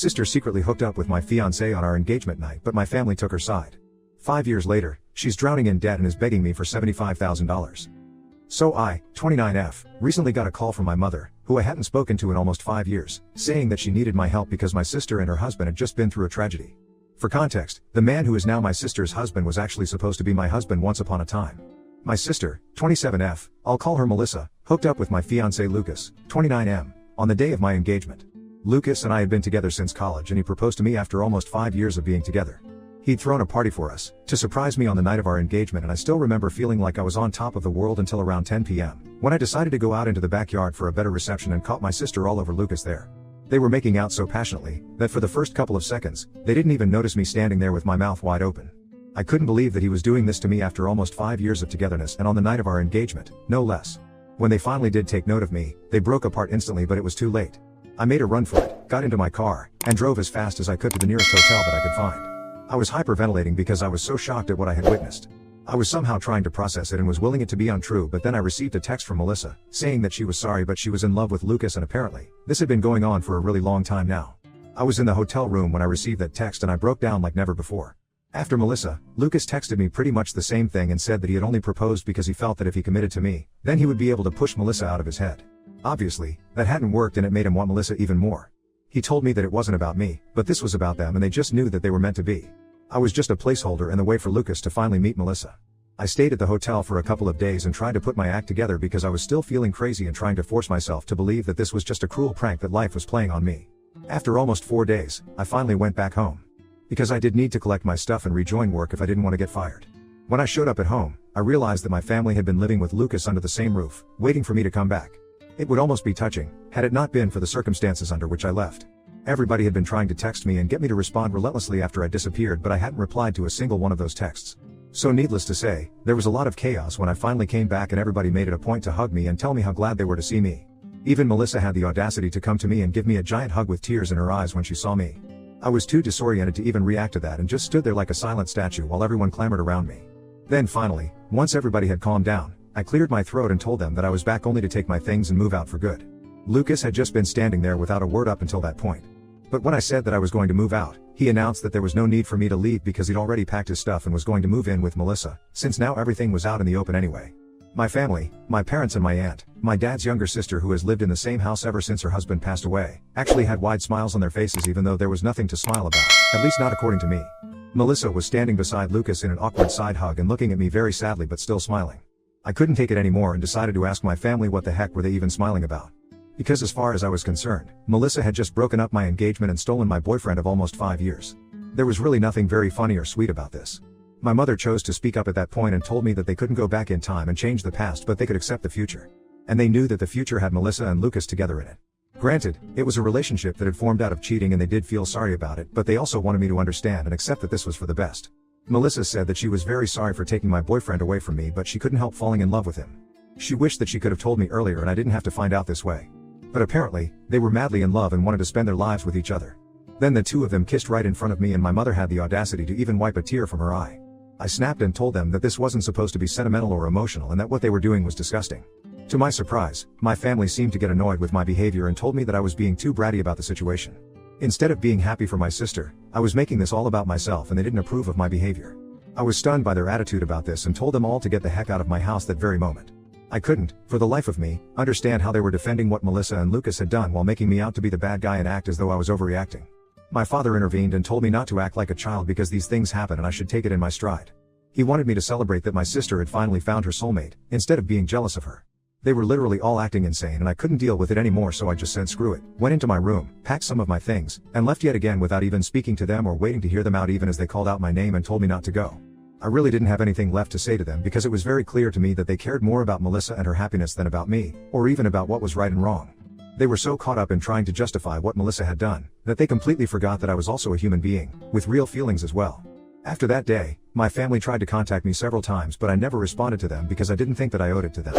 sister secretly hooked up with my fiance on our engagement night, but my family took her side. 5 years later, she's drowning in debt and is begging me for $75,000. So I, 29F, recently got a call from my mother, who I hadn't spoken to in almost 5 years, saying that she needed my help because my sister and her husband had just been through a tragedy. For context, the man who is now my sister's husband was actually supposed to be my husband once upon a time. My sister, 27F, I'll call her Melissa, hooked up with my fiance Lucas, 29M, on the day of my engagement. Lucas and I had been together since college and he proposed to me after almost 5 years of being together. He'd thrown a party for us, to surprise me on the night of our engagement, and I still remember feeling like I was on top of the world until around 10 p.m, when I decided to go out into the backyard for a better reception and caught my sister all over Lucas there. They were making out so passionately, that for the first couple of seconds, they didn't even notice me standing there with my mouth wide open. I couldn't believe that he was doing this to me after almost 5 years of togetherness and on the night of our engagement, no less. When they finally did take note of me, they broke apart instantly, but it was too late. I made a run for it, got into my car, and drove as fast as I could to the nearest hotel that I could find. I was hyperventilating because I was so shocked at what I had witnessed. I was somehow trying to process it and was willing it to be untrue, but then I received a text from Melissa, saying that she was sorry but she was in love with Lucas, and apparently, this had been going on for a really long time now. I was in the hotel room when I received that text and I broke down like never before. After Melissa, Lucas texted me pretty much the same thing and said that he had only proposed because he felt that if he committed to me, then he would be able to push Melissa out of his head. Obviously, that hadn't worked and it made him want Melissa even more. He told me that it wasn't about me, but this was about them and they just knew that they were meant to be. I was just a placeholder in the way for Lucas to finally meet Melissa. I stayed at the hotel for a couple of days and tried to put my act together because I was still feeling crazy and trying to force myself to believe that this was just a cruel prank that life was playing on me. After almost 4 days, I finally went back home. Because I did need to collect my stuff and rejoin work if I didn't want to get fired. When I showed up at home, I realized that my family had been living with Lucas under the same roof, waiting for me to come back. It would almost be touching, had it not been for the circumstances under which I left. Everybody had been trying to text me and get me to respond relentlessly after I disappeared, but I hadn't replied to a single one of those texts. So needless to say, there was a lot of chaos when I finally came back and everybody made it a point to hug me and tell me how glad they were to see me. Even Melissa had the audacity to come to me and give me a giant hug with tears in her eyes when she saw me. I was too disoriented to even react to that and just stood there like a silent statue while everyone clamored around me. Then finally, once everybody had calmed down, I cleared my throat and told them that I was back only to take my things and move out for good. Lucas had just been standing there without a word up until that point. But when I said that I was going to move out, he announced that there was no need for me to leave because he'd already packed his stuff and was going to move in with Melissa, since now everything was out in the open anyway. My family, my parents and my aunt, my dad's younger sister who has lived in the same house ever since her husband passed away, actually had wide smiles on their faces even though there was nothing to smile about, at least not according to me. Melissa was standing beside Lucas in an awkward side hug and looking at me very sadly but still smiling. I couldn't take it anymore and decided to ask my family what the heck were they even smiling about. Because as far as I was concerned, Melissa had just broken up my engagement and stolen my boyfriend of almost 5 years. There was really nothing very funny or sweet about this. My mother chose to speak up at that point and told me that they couldn't go back in time and change the past, but they could accept the future. And they knew that the future had Melissa and Lucas together in it. Granted, it was a relationship that had formed out of cheating and they did feel sorry about it, but they also wanted me to understand and accept that this was for the best. Melissa said that she was very sorry for taking my boyfriend away from me, but she couldn't help falling in love with him. She wished that she could have told me earlier and I didn't have to find out this way. But apparently, they were madly in love and wanted to spend their lives with each other. Then the two of them kissed right in front of me and my mother had the audacity to even wipe a tear from her eye. I snapped and told them that this wasn't supposed to be sentimental or emotional and that what they were doing was disgusting. To my surprise, my family seemed to get annoyed with my behavior and told me that I was being too bratty about the situation. Instead of being happy for my sister, I was making this all about myself and they didn't approve of my behavior. I was stunned by their attitude about this and told them all to get the heck out of my house that very moment. I couldn't, for the life of me, understand how they were defending what Melissa and Lucas had done while making me out to be the bad guy and act as though I was overreacting. My father intervened and told me not to act like a child because these things happen and I should take it in my stride. He wanted me to celebrate that my sister had finally found her soulmate, instead of being jealous of her. They were literally all acting insane and I couldn't deal with it anymore, so I just said screw it, went into my room, packed some of my things, and left yet again without even speaking to them or waiting to hear them out even as they called out my name and told me not to go. I really didn't have anything left to say to them because it was very clear to me that they cared more about Melissa and her happiness than about me, or even about what was right and wrong. They were so caught up in trying to justify what Melissa had done, that they completely forgot that I was also a human being, with real feelings as well. After that day, my family tried to contact me several times but I never responded to them because I didn't think that I owed it to them.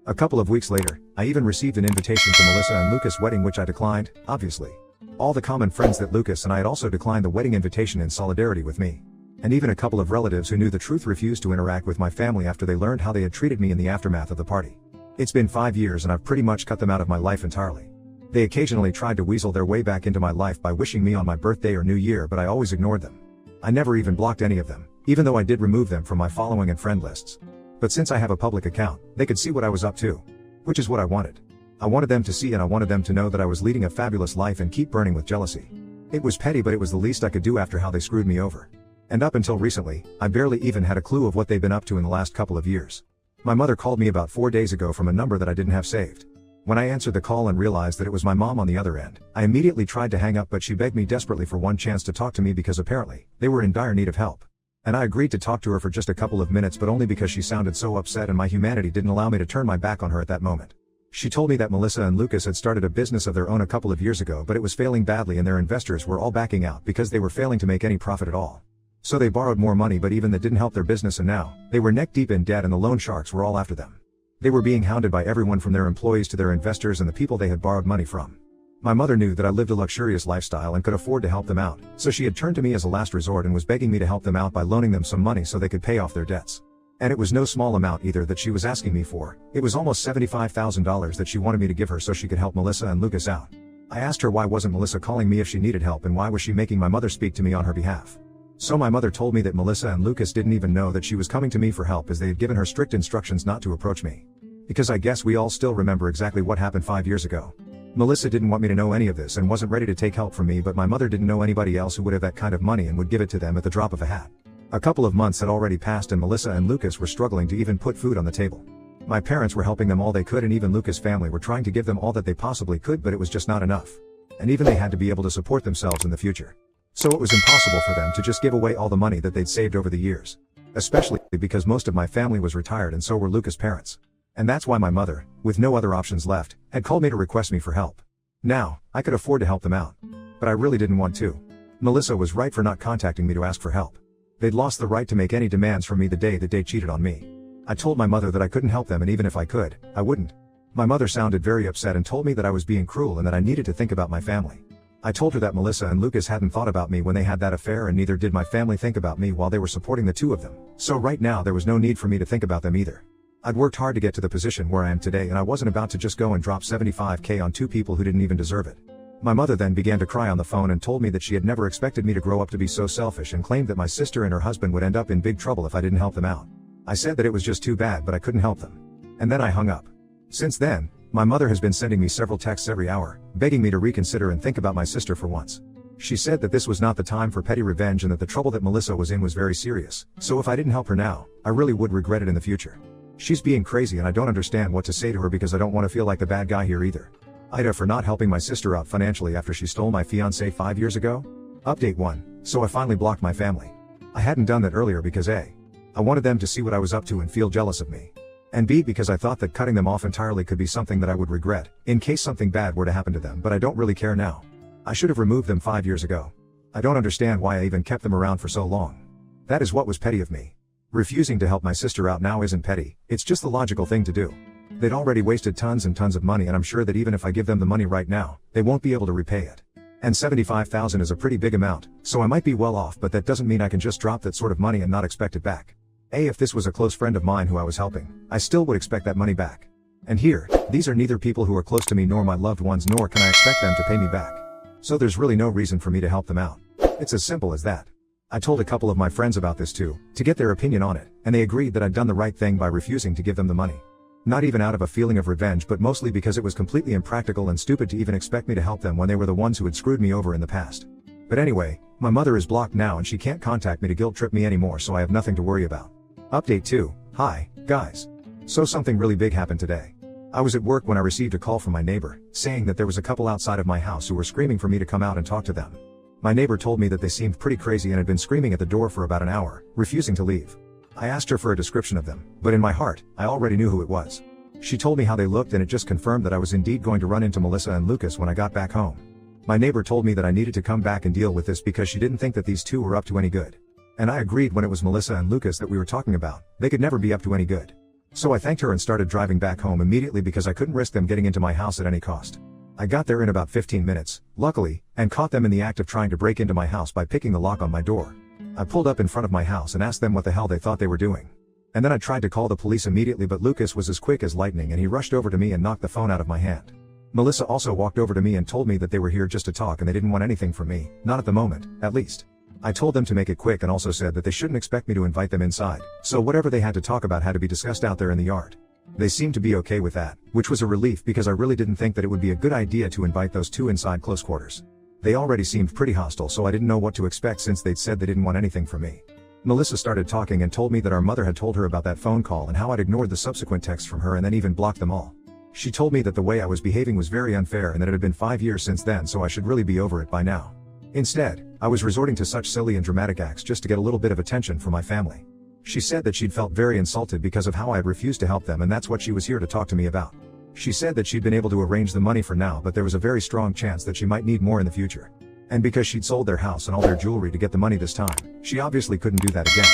A couple of weeks later, I even received an invitation to Melissa and Lucas' wedding which I declined, obviously. All the common friends that Lucas and I had also declined the wedding invitation in solidarity with me. And even a couple of relatives who knew the truth refused to interact with my family after they learned how they had treated me in the aftermath of the party. It's been 5 years and I've pretty much cut them out of my life entirely. They occasionally tried to weasel their way back into my life by wishing me on my birthday or New Year, but I always ignored them. I never even blocked any of them, even though I did remove them from my following and friend lists. But since I have a public account, they could see what I was up to. Which is what I wanted. I wanted them to see, and I wanted them to know that I was leading a fabulous life and keep burning with jealousy. It was petty, but it was the least I could do after how they screwed me over. And up until recently, I barely even had a clue of what they've been up to in the last couple of years. My mother called me about 4 days ago from a number that I didn't have saved. When I answered the call and realized that it was my mom on the other end, I immediately tried to hang up, but she begged me desperately for one chance to talk to me because apparently, they were in dire need of help. And I agreed to talk to her for just a couple of minutes, but only because she sounded so upset and my humanity didn't allow me to turn my back on her at that moment. She told me that Melissa and Lucas had started a business of their own a couple of years ago, but it was failing badly and their investors were all backing out because they were failing to make any profit at all. So they borrowed more money, but even that didn't help their business, and now, they were neck deep in debt and the loan sharks were all after them. They were being hounded by everyone from their employees to their investors and the people they had borrowed money from. My mother knew that I lived a luxurious lifestyle and could afford to help them out, so she had turned to me as a last resort and was begging me to help them out by loaning them some money so they could pay off their debts. And it was no small amount either that she was asking me for. It was almost $75,000 that she wanted me to give her so she could help Melissa and Lucas out. I asked her why wasn't Melissa calling me if she needed help, and why was she making my mother speak to me on her behalf. So my mother told me that Melissa and Lucas didn't even know that she was coming to me for help, as they had given her strict instructions not to approach me. Because I guess we all still remember exactly what happened 5 years ago. Melissa didn't want me to know any of this and wasn't ready to take help from me, but my mother didn't know anybody else who would have that kind of money and would give it to them at the drop of a hat. A couple of months had already passed and Melissa and Lucas were struggling to even put food on the table. My parents were helping them all they could, and even Lucas' family were trying to give them all that they possibly could, but it was just not enough. And even they had to be able to support themselves in the future. So it was impossible for them to just give away all the money that they'd saved over the years. Especially because most of my family was retired and so were Lucas' parents. And that's why my mother, with no other options left, had called me to request me for help. Now, I could afford to help them out. But I really didn't want to. Melissa was right for not contacting me to ask for help. They'd lost the right to make any demands from me the day that they cheated on me. I told my mother that I couldn't help them, and even if I could, I wouldn't. My mother sounded very upset and told me that I was being cruel and that I needed to think about my family. I told her that Melissa and Lucas hadn't thought about me when they had that affair, and neither did my family think about me while they were supporting the two of them. So right now there was no need for me to think about them either. I'd worked hard to get to the position where I am today, and I wasn't about to just go and drop $75,000 on two people who didn't even deserve it. My mother then began to cry on the phone and told me that she had never expected me to grow up to be so selfish, and claimed that my sister and her husband would end up in big trouble if I didn't help them out. I said that it was just too bad, but I couldn't help them. And then I hung up. Since then, my mother has been sending me several texts every hour, begging me to reconsider and think about my sister for once. She said that this was not the time for petty revenge and that the trouble that Melissa was in was very serious, so if I didn't help her now, I really would regret it in the future. She's being crazy, and I don't understand what to say to her because I don't want to feel like the bad guy here either. Ida for not helping my sister out financially after she stole my fiance 5 years ago? Update 1. So I finally blocked my family. I hadn't done that earlier because A, I wanted them to see what I was up to and feel jealous of me. And B, because I thought that cutting them off entirely could be something that I would regret, in case something bad were to happen to them, but I don't really care now. I should have removed them 5 years ago. I don't understand why I even kept them around for so long. That is what was petty of me. Refusing to help my sister out now isn't petty, it's just the logical thing to do. They'd already wasted tons and tons of money, and I'm sure that even if I give them the money right now, they won't be able to repay it. And $75,000 is a pretty big amount, so I might be well off, but that doesn't mean I can just drop that sort of money and not expect it back. If this was a close friend of mine who I was helping, I still would expect that money back. And here, these are neither people who are close to me nor my loved ones, nor can I expect them to pay me back. So there's really no reason for me to help them out. It's as simple as that. I told a couple of my friends about this too, to get their opinion on it, and they agreed that I'd done the right thing by refusing to give them the money. Not even out of a feeling of revenge, but mostly because it was completely impractical and stupid to even expect me to help them when they were the ones who had screwed me over in the past. But anyway, my mother is blocked now and she can't contact me to guilt trip me anymore, so I have nothing to worry about. Update 2. Hi, guys. So something really big happened today. I was at work when I received a call from my neighbor, saying that there was a couple outside of my house who were screaming for me to come out and talk to them. My neighbor told me that they seemed pretty crazy and had been screaming at the door for about an hour, refusing to leave. I asked her for a description of them, but in my heart, I already knew who it was. She told me how they looked, and it just confirmed that I was indeed going to run into Melissa and Lucas when I got back home. My neighbor told me that I needed to come back and deal with this because she didn't think that these two were up to any good. And I agreed when it was Melissa and Lucas that we were talking about, they could never be up to any good. So I thanked her and started driving back home immediately because I couldn't risk them getting into my house at any cost. I got there in about 15 minutes, luckily, and caught them in the act of trying to break into my house by picking the lock on my door. I pulled up in front of my house and asked them what the hell they thought they were doing. And then I tried to call the police immediately, but Lucas was as quick as lightning and he rushed over to me and knocked the phone out of my hand. Melissa also walked over to me and told me that they were here just to talk and they didn't want anything from me, not at the moment, at least. I told them to make it quick and also said that they shouldn't expect me to invite them inside, so whatever they had to talk about had to be discussed out there in the yard. They seemed to be okay with that, which was a relief because I really didn't think that it would be a good idea to invite those two inside close quarters. They already seemed pretty hostile, so I didn't know what to expect since they'd said they didn't want anything from me. Melissa started talking and told me that our mother had told her about that phone call and how I'd ignored the subsequent texts from her and then even blocked them all. She told me that the way I was behaving was very unfair and that it had been 5 years since then, so I should really be over it by now. Instead, I was resorting to such silly and dramatic acts just to get a little bit of attention from my family. She said that she'd felt very insulted because of how I had refused to help them, and that's what she was here to talk to me about. She said that she'd been able to arrange the money for now, but there was a very strong chance that she might need more in the future. And because she'd sold their house and all their jewelry to get the money this time, she obviously couldn't do that again.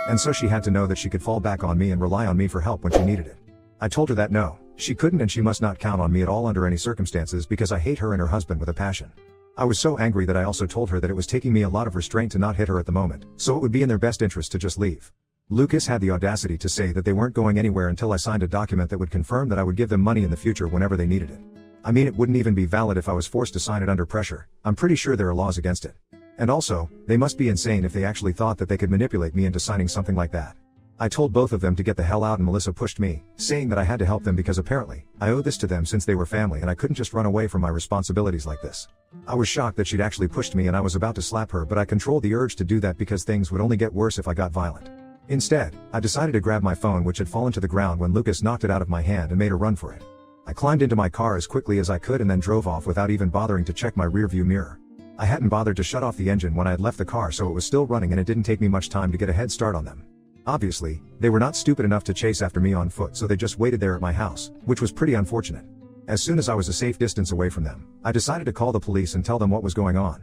And so she had to know that she could fall back on me and rely on me for help when she needed it. I told her that no, she couldn't and she must not count on me at all under any circumstances because I hate her and her husband with a passion. I was so angry that I also told her that it was taking me a lot of restraint to not hit her at the moment, so it would be in their best interest to just leave. Lucas had the audacity to say that they weren't going anywhere until I signed a document that would confirm that I would give them money in the future whenever they needed it. I mean, it wouldn't even be valid if I was forced to sign it under pressure. I'm pretty sure there are laws against it. And also, they must be insane if they actually thought that they could manipulate me into signing something like that. I told both of them to get the hell out and Melissa pushed me, saying that I had to help them because apparently, I owe this to them since they were family and I couldn't just run away from my responsibilities like this. I was shocked that she'd actually pushed me and I was about to slap her, but I controlled the urge to do that because things would only get worse if I got violent. Instead, I decided to grab my phone, which had fallen to the ground when Lucas knocked it out of my hand and made a run for it. I climbed into my car as quickly as I could and then drove off without even bothering to check my rearview mirror. I hadn't bothered to shut off the engine when I had left the car, so it was still running and it didn't take me much time to get a head start on them. Obviously, they were not stupid enough to chase after me on foot, so they just waited there at my house, which was pretty unfortunate. As soon as I was a safe distance away from them, I decided to call the police and tell them what was going on.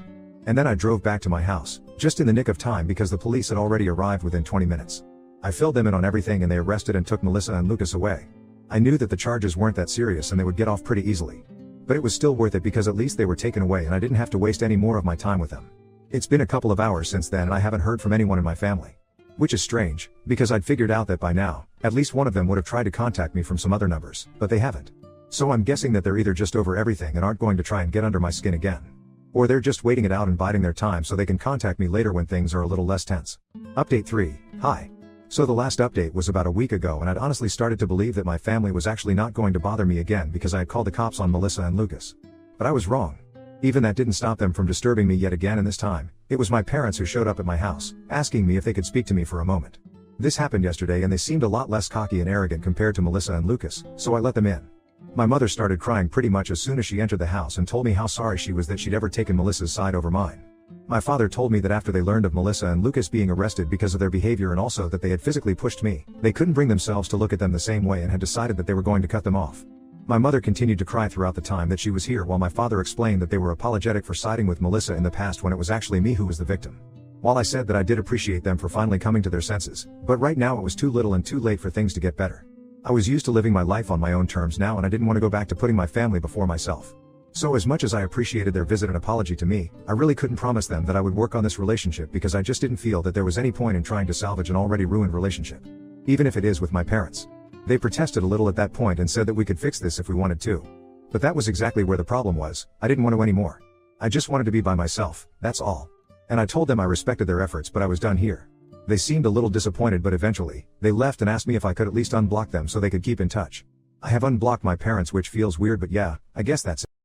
And then I drove back to my house, just in the nick of time because the police had already arrived within 20 minutes. I filled them in on everything and they arrested and took Melissa and Lucas away. I knew that the charges weren't that serious and they would get off pretty easily. But it was still worth it because at least they were taken away and I didn't have to waste any more of my time with them. It's been a couple of hours since then and I haven't heard from anyone in my family. Which is strange, because I'd figured out that by now, at least one of them would have tried to contact me from some other numbers, but they haven't. So I'm guessing that they're either just over everything and aren't going to try and get under my skin again. Or they're just waiting it out and biding their time so they can contact me later when things are a little less tense. Update 3, hi. So the last update was about a week ago and I'd honestly started to believe that my family was actually not going to bother me again because I had called the cops on Melissa and Lucas. But I was wrong. Even that didn't stop them from disturbing me yet again, and this time, it was my parents who showed up at my house, asking me if they could speak to me for a moment. This happened yesterday and they seemed a lot less cocky and arrogant compared to Melissa and Lucas, so I let them in. My mother started crying pretty much as soon as she entered the house and told me how sorry she was that she'd ever taken Melissa's side over mine. My father told me that after they learned of Melissa and Lucas being arrested because of their behavior and also that they had physically pushed me, they couldn't bring themselves to look at them the same way and had decided that they were going to cut them off. My mother continued to cry throughout the time that she was here while my father explained that they were apologetic for siding with Melissa in the past when it was actually me who was the victim. While I said that I did appreciate them for finally coming to their senses, but right now it was too little and too late for things to get better. I was used to living my life on my own terms now and I didn't want to go back to putting my family before myself. So as much as I appreciated their visit and apology to me, I really couldn't promise them that I would work on this relationship because I just didn't feel that there was any point in trying to salvage an already ruined relationship. Even if it is with my parents. They protested a little at that point and said that we could fix this if we wanted to. But that was exactly where the problem was. I didn't want to anymore. I just wanted to be by myself, that's all. And I told them I respected their efforts, but I was done here. They seemed a little disappointed, but eventually, they left and asked me if I could at least unblock them so they could keep in touch. I have unblocked my parents, which feels weird, but yeah, I guess that's it.